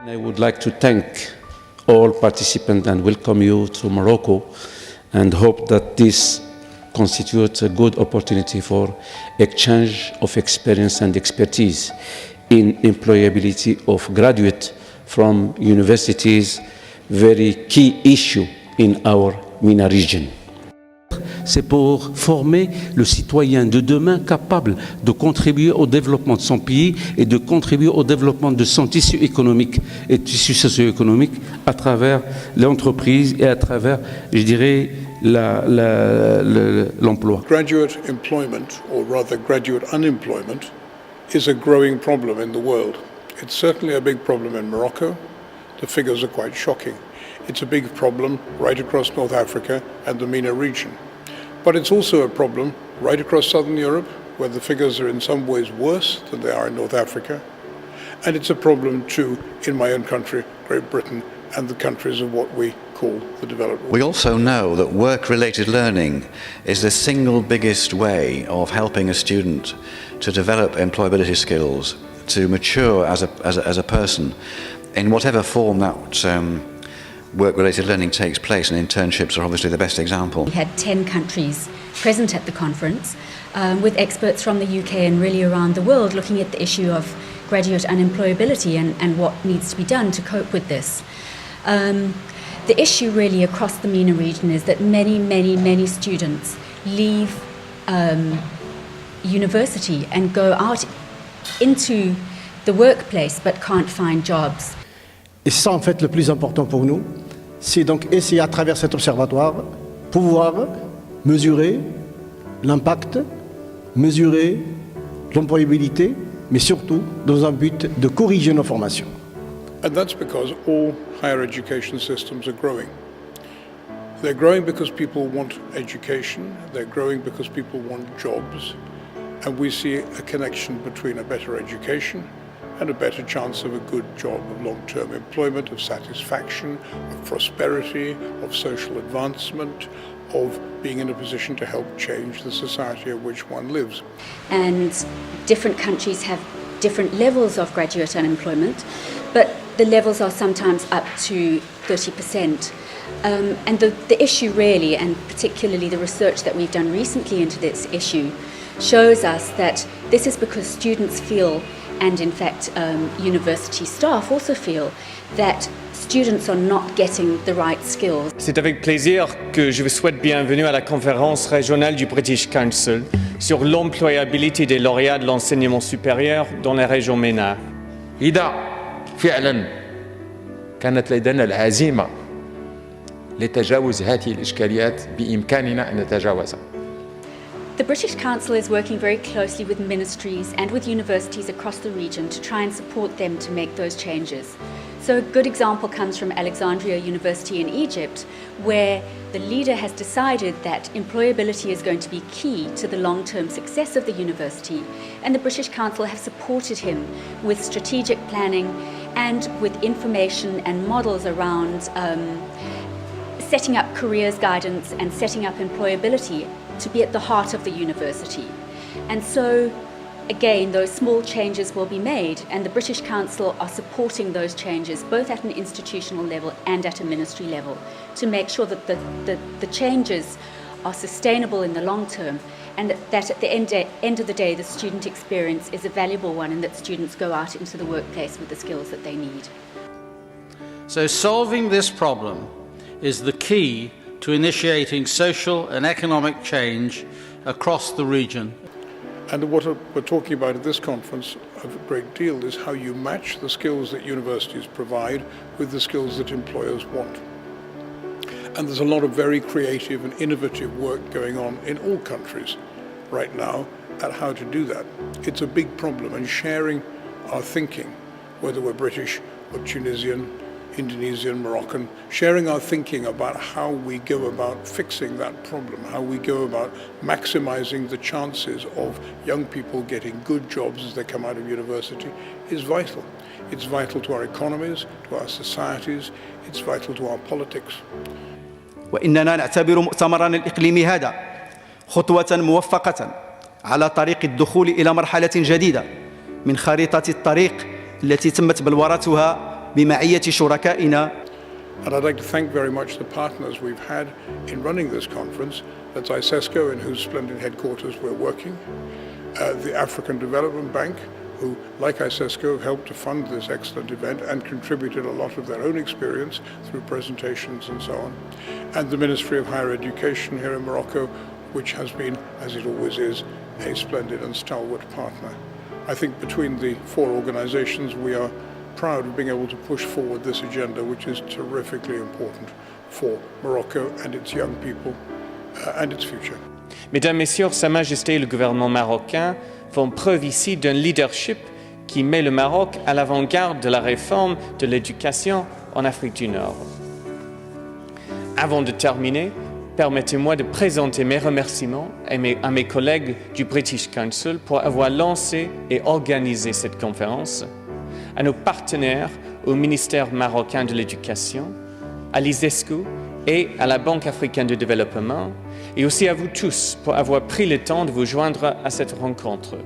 I would like to thank all participants and welcome you to Morocco and hope that this constitutes a good opportunity for exchange of experience and expertise in employability of graduates from universities, very key issue in our MENA region. C'est pour former le citoyen de demain capable de contribuer au développement de son pays et de contribuer au développement de son tissu économique et tissu socio-économique à travers l'entreprise et à travers, je dirais, l'emploi. Graduate employment, or rather graduate unemployment, is a growing problem in the world. It's certainly a big problem in Morocco. The figures are quite shocking. It's a big problem right across North Africa and the MENA region. But it's also a problem right across Southern Europe, where the figures are in some ways worse than they are in North Africa. And it's a problem too in my own country, Great Britain, and the countries of what we call the developed world. We also know that work-related learning is the single biggest way of helping a student to develop employability skills, to mature as a person, in whatever form that work-related learning takes place, and internships are obviously the best example. We had 10 countries present at the conference with experts from the UK and really around the world looking at the issue of graduate unemployability and what needs to be done to cope with this. The issue really across the MENA region is that many students leave university and go out into the workplace but can't find jobs. Et ça, en fait, le plus important pour nous, c'est donc essayer à travers cet observatoire, pouvoir mesurer l'impact, mesurer l'employabilité, mais surtout dans un but de corriger nos formations. And that's because all higher education systems are growing. They're growing because people want education, they're growing because people want jobs, and we see a connection between a better education and a better chance of a good job, of long-term employment, of satisfaction, of prosperity, of social advancement, of being in a position to help change the society in which one lives. And different countries have different levels of graduate unemployment, but the levels are sometimes up to 30%. And the issue really, and particularly the research that we've done recently into this issue, shows us that this is because students feel, and in fact university staff also feel, that students are not getting the right skills. C'est avec plaisir que je vous souhaite bienvenue à la conférence régionale du British Council sur l'employabilité des lauréats de l'enseignement supérieur dans la région MENA. إذا فعلا كانت لدينا العزيمة لتجاوز هذه الإشكاليات بإمكاننا أن نتجاوزها. The British Council is working very closely with ministries and with universities across the region to try and support them to make those changes. So a good example comes from Alexandria University in Egypt, where the leader has decided that employability is going to be key to the long-term success of the university, and the British Council have supported him with strategic planning and with information and models around setting up careers guidance and setting up employability to be at the heart of the university. And so, again, those small changes will be made, and the British Council are supporting those changes both at an institutional level and at a ministry level to make sure that the changes are sustainable in the long term, and that at the end of the day the student experience is a valuable one, and that students go out into the workplace with the skills that they need. So solving this problem is the key to initiating social and economic change across the region. And what we're talking about at this conference a great deal is how you match the skills that universities provide with the skills that employers want. And there's a lot of very creative and innovative work going on in all countries right now at how to do that. It's a big problem, and sharing our thinking, whether we're British or Tunisian, Indonesian, Moroccan, sharing our thinking about how we go about fixing that problem, how we go about maximizing the chances of young people getting good jobs as they come out of university is vital. It's vital to our economies, to our societies, it's vital to our politics. وإننا نعتبر مؤتمرنا الإقليمي هذا خطوة موفقة على طريق الدخول إلى مرحلة جديدة من خريطة الطريق التي تمت بلورتها بمعية شركائنا. And I'd like to thank very much the partners we've had in running this conference. That's ICESCO, in whose splendid headquarters we're working, the African Development Bank, who, like ICESCO, helped to fund this excellent event and contributed a lot of their own experience through presentations and so on, and the Ministry of Higher Education here in Morocco, which has been, as it always is, a splendid and stalwart partner. I think between the four organizations we are proud of being able to push forward this agenda, which is terrifically important for Morocco and its young people and its future. Mesdames, Messieurs, Sa Majesté et le gouvernement marocain font preuve ici d'un leadership qui met le Maroc à l'avant-garde de la réforme de l'éducation en Afrique du Nord. Avant de terminer, permettez-moi de présenter mes remerciements à mes collègues du British Council pour avoir lancé et organisé cette conférence, à nos partenaires au ministère marocain de l'Éducation, à l'ISESCO et à la Banque africaine de développement, et aussi à vous tous pour avoir pris le temps de vous joindre à cette rencontre.